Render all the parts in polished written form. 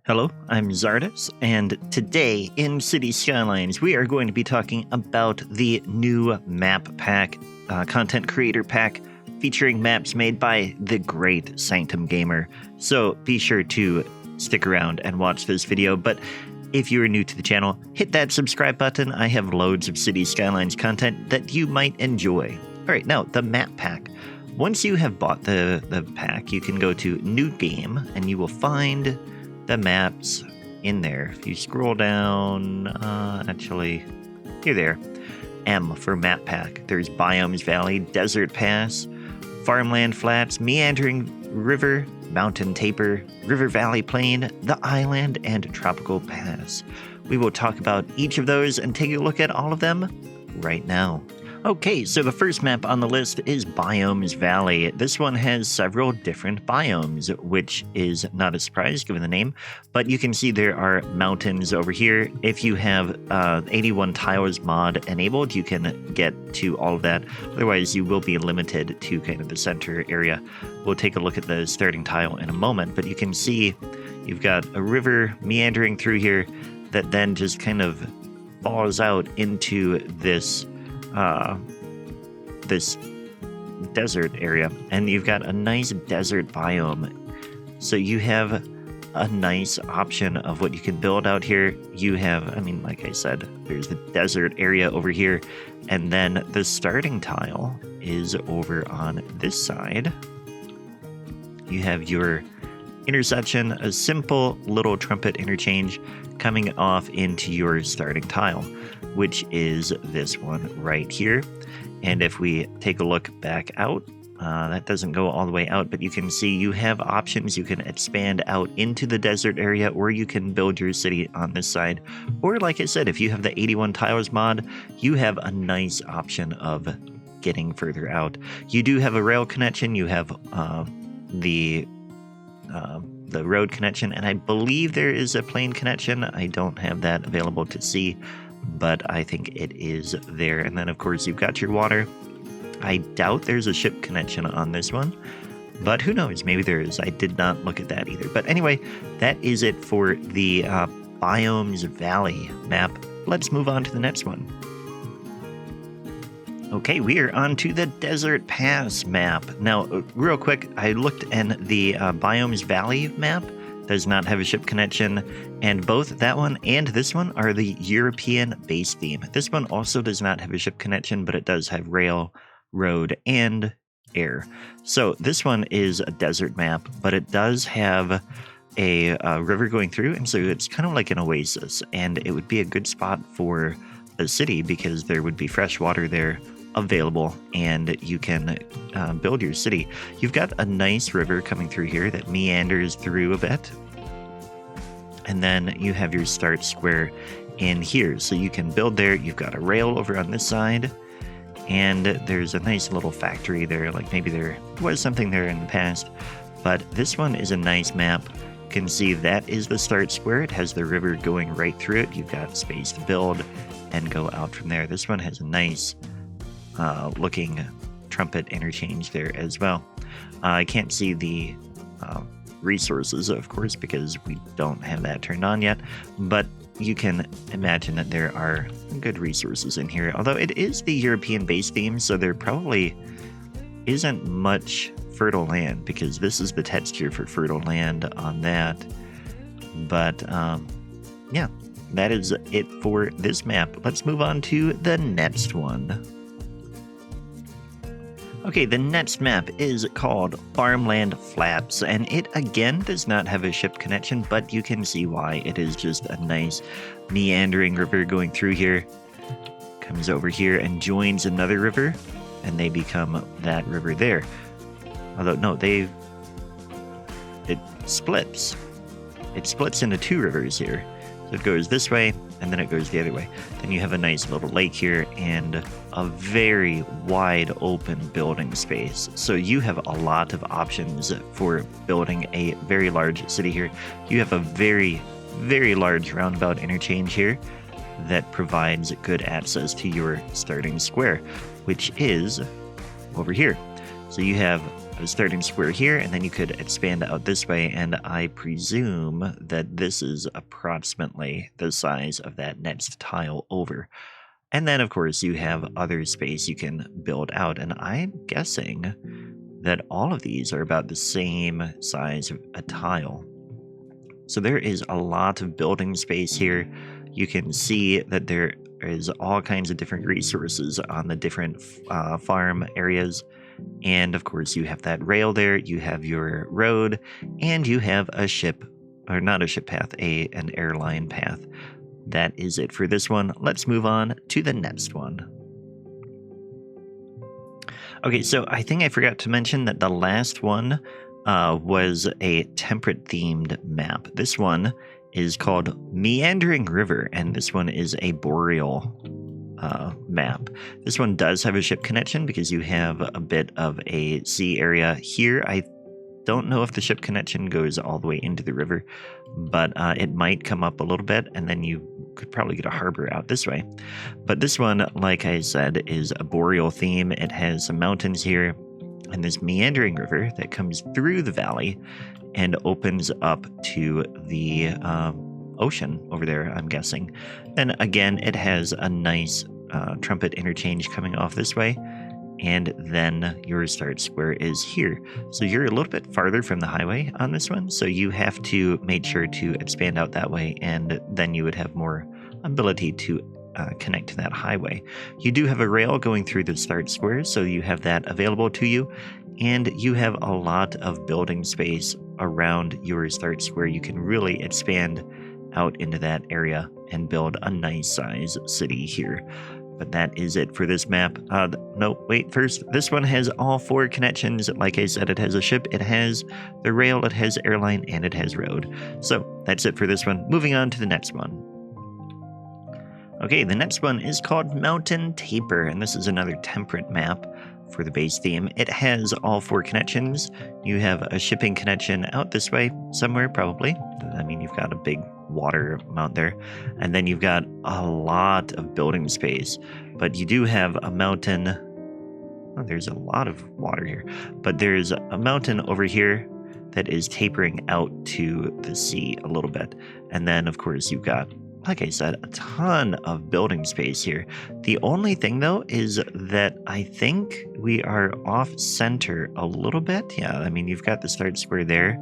Hello, I'm Czardus, and today in Cities Skylines, we are going to be talking about the new map pack, content creator pack, featuring maps made by the great Sanctum Gamer. So be sure to stick around and watch this video, but if you are new to the channel, hit that subscribe button. I have loads of Cities Skylines content that you might enjoy. Alright, now the map pack. Once you have bought the pack, you can go to New Game, and you will find the maps in there. If you scroll down, actually, here there, M for map pack. There's Biomes Valley, Desert Pass, Farmland Flats, Meandering River, Mountain Taper, River Valley Plain, The Island, and Tropical Pass. We will talk about each of those and take a look at all of them right now. Okay, so the first map on the list is Biomes Valley. This one has several different biomes, which is not a surprise given the name, but you can see there are mountains over here. If you have 81 tiles mod enabled, you can get to all of that. Otherwise, you will be limited to kind of the center area. We'll take a look at the starting tile in a moment, but you can see you've got a river meandering through here that then just kind of falls out into this desert area, and you've got a nice desert biome. So you have a nice option of what you can build out here. You have, like I said, there's the desert area over here, and then the starting tile is over on this side. You have your intersection, a simple little trumpet interchange coming off into your starting tile, which is this one right here. And if we take a look back out, that doesn't go all the way out, but you can see you have options. You can expand out into the desert area, or you can build your city on this side. Or like I said, if you have the 81 tiles mod, you have a nice option of getting further out. You do have a rail connection. You have the road connection, and I believe there is a plane connection. I don't have that available to see, but I think it is there. And then of course you've got your water. I doubt there's a ship connection on this one, but who knows, maybe there is. I did not look at that either. But anyway, that is it for the Biomes Valley map. Let's move on to the next one. Okay, we are on to the Desert Pass map. Now, real quick, I looked, and the Biomes Valley map does not have a ship connection, and both that one and this one are the European base theme. This one also does not have a ship connection, but it does have rail, road, and air. So this one is a desert map, but it does have a river going through, and so it's kind of like an oasis, and it would be a good spot for a city because there would be fresh water there available, and you can build your city. You've got a nice river coming through here that meanders through a bit, and then you have your start square in here, so you can build there. You've got a rail over on this side, and there's a nice little factory there, like maybe there was something there in the past, but this one is a nice map. You can see that is the start square. It has the river going right through it. You've got space to build and go out from there. This one has a nice looking trumpet interchange there as well. I can't see the resources, of course, because we don't have that turned on yet, but you can imagine that there are good resources in here. Although it is the European base theme, so there probably isn't much fertile land, because this is the texture for fertile land on that. But yeah, that is it for this map. Let's move on to the next one. Okay, the next map is called Farmland Flats, and it again does not have a ship connection, but you can see why. It is just a nice meandering river going through here. Comes over here and joins another river, and they become that river there. Although, no, it splits. It splits into two rivers here. So it goes this way, and then it goes the other way. Then you have a nice little lake here and a very wide open building space. So you have a lot of options for building a very large city here. You have a very, very large roundabout interchange here that provides good access to your starting square, which is over here. So you have a starting square here, and then you could expand out this way, and I presume that this is approximately the size of that next tile over. And then, of course, you have other space you can build out, and I'm guessing that all of these are about the same size of a tile. So there is a lot of building space here. You can see that there is all kinds of different resources on the different farm areas. And of course, you have that rail there, you have your road, and you have a ship, or not a ship path, an airline path. That is it for this one. Let's move on to the next one. Okay, so I think I forgot to mention that the last one was a temperate themed map. This one is called Meandering River, and this one is a boreal map. This one does have a ship connection because you have a bit of a sea area here. I don't know if the ship connection goes all the way into the river, but it might come up a little bit, and then you could probably get a harbor out this way. But this one, like I said, is a boreal theme. It has some mountains here and this meandering river that comes through the valley and opens up to the ocean over there, I'm guessing. Then again, it has a nice trumpet interchange coming off this way, and then your start square is here. So you're a little bit farther from the highway on this one, so you have to make sure to expand out that way, and then you would have more ability to connect to that highway. You do have a rail going through the start square, so you have that available to you, and you have a lot of building space around your start square. You can really expand out into that area and build a nice size city here. But that is it for this map. No, wait, first, this one has all 4 connections. Like I said, it has a ship, it has the rail, it has airline, and it has road. So that's it for this one. Moving on to the next one. Okay, the next one is called Mountain Taper, and this is another temperate map for the base theme. It has all 4 connections. You have a shipping connection out this way somewhere, probably. I mean, you've got a big water mount there, and then you've got a lot of building space, but you do have a mountain. Oh, there's a lot of water here, but there's a mountain over here that is tapering out to the sea a little bit, and then of course you've got, like I said, a ton of building space here. The only thing though is that I think we are off center a little bit. Yeah, I mean, you've got the start square there.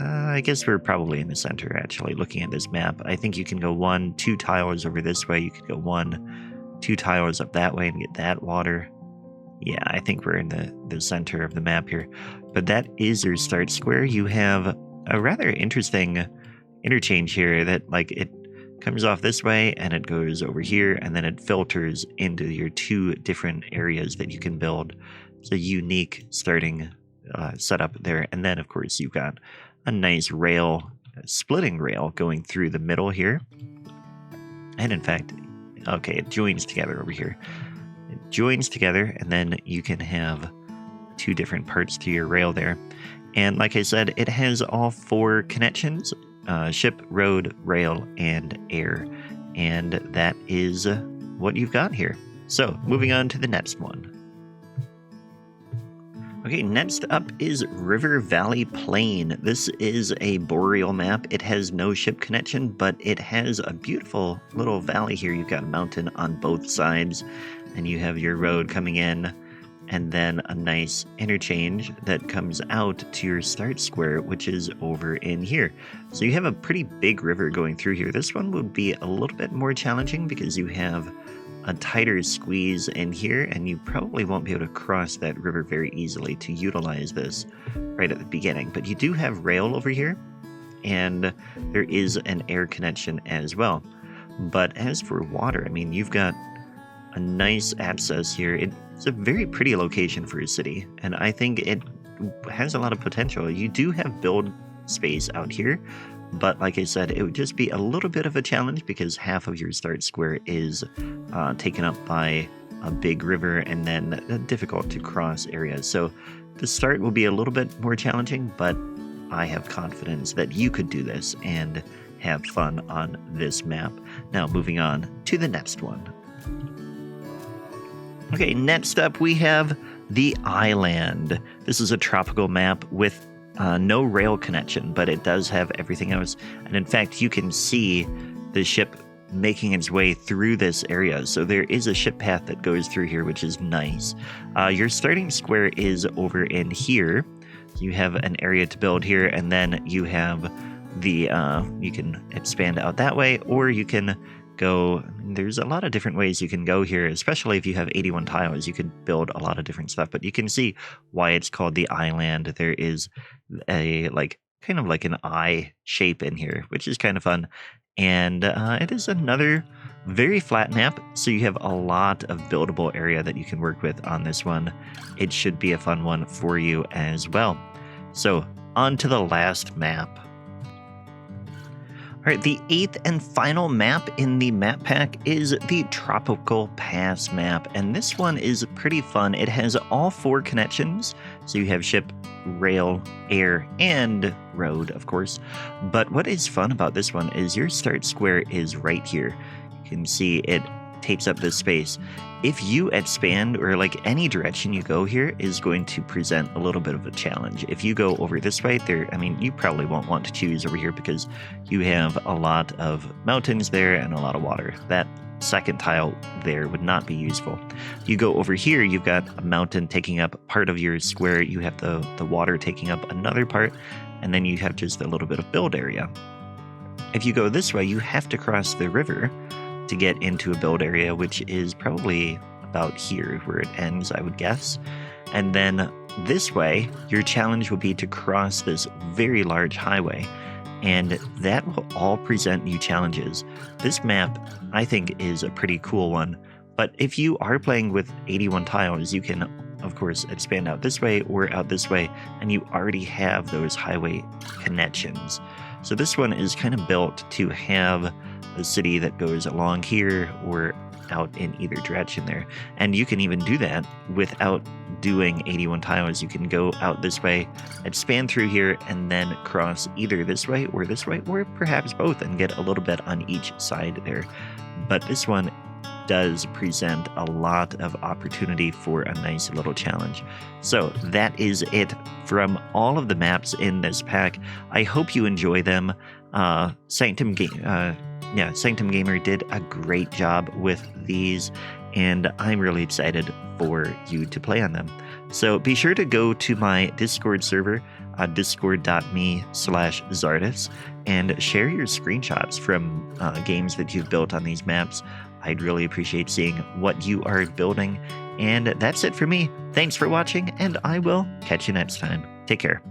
I guess we're probably in the center, actually, looking at this map. I think you can go 1, 2 tiles over this way. You could go 1, 2 tiles up that way and get that water. Yeah, I think we're in the center of the map here. But that is your start square. You have a rather interesting interchange here that, like, it comes off this way and it goes over here, and then it filters into your 2 different areas that you can build. It's a unique starting setup there. And then, of course, you've got a nice rail, splitting rail going through the middle here. And in fact, okay, it joins together over here. It joins together, and then you can have 2 different parts to your rail there. And like I said, it has all 4 connections, ship, road, rail, and air. And that is what you've got here. So moving on to the next one. Okay, next up is River Valley Plain. This is a boreal map. It has no ship connection, but it has a beautiful little valley here. You've got a mountain on both sides, and you have your road coming in, and then a nice interchange that comes out to your start square, which is over in here. So you have a pretty big river going through here. This one would be a little bit more challenging because you have a tighter squeeze in here, and you probably won't be able to cross that river very easily to utilize this right at the beginning. But you do have rail over here, and there is an air connection as well. But as for water, I mean, you've got a nice access here. It's a very pretty location for a city, and I think it has a lot of potential. You do have build space out here, but like I said, it would just be a little bit of a challenge because half of your start square is taken up by a big river and then difficult to cross areas. So the start will be a little bit more challenging, but I have confidence that you could do this and have fun on this map. Now moving on to the next one. Okay, next up we have the island. This is a tropical map with no rail connection, but it does have everything else. And in fact, you can see the ship making its way through this area. So there is a ship path that goes through here, which is nice. Your starting square is over in here. You have an area to build here, and then you have the, you can expand out that way, or you can go, there's a lot of different ways you can go here, especially if you have 81 tiles, you could build a lot of different stuff, but you can see why it's called the island. There is a, kind of like an eye shape in here, which is kind of fun. And it is another very flat map, so you have a lot of buildable area that you can work with on this one. It should be a fun one for you as well. So on to the last map. All right, the 8th and final map in the map pack is the Tropical Pass map, and this one is pretty fun. It has all 4 connections, so you have ship, rail, air, and road, of course. But what is fun about this one is your start square is right here. You can see it takes up this space. If you expand, or any direction you go here is going to present a little bit of a challenge. If you go over this way, you probably won't want to choose over here because you have a lot of mountains there and a lot of water. That second tile there would not be useful. You go over here, you've got a mountain taking up part of your square, you have the water taking up another part, and then you have just a little bit of build area. If you go this way, you have to cross the river to get into a build area, which is probably about here where it ends, I would guess. And then this way, your challenge will be to cross this very large highway, and that will all present new challenges. This map, I think, is a pretty cool one, but if you are playing with 81 tiles, you can, of course, expand out this way or out this way, and you already have those highway connections. So this one is kind of built to have a city that goes along here or out in either direction there. And you can even do that without doing 81 tiles. You can go out this way, expand through here, and then cross either this way, or perhaps both, and get a little bit on each side there. But this one does present a lot of opportunity for a nice little challenge. So that is it from all of the maps in this pack. I hope you enjoy them. Sanctum Gamer did a great job with these, and I'm really excited for you to play on them. So be sure to go to my Discord server, discord.me/Czardus, and share your screenshots from games that you've built on these maps. I'd really appreciate seeing what you are building. And that's it for me. Thanks for watching, and I will catch you next time. Take care.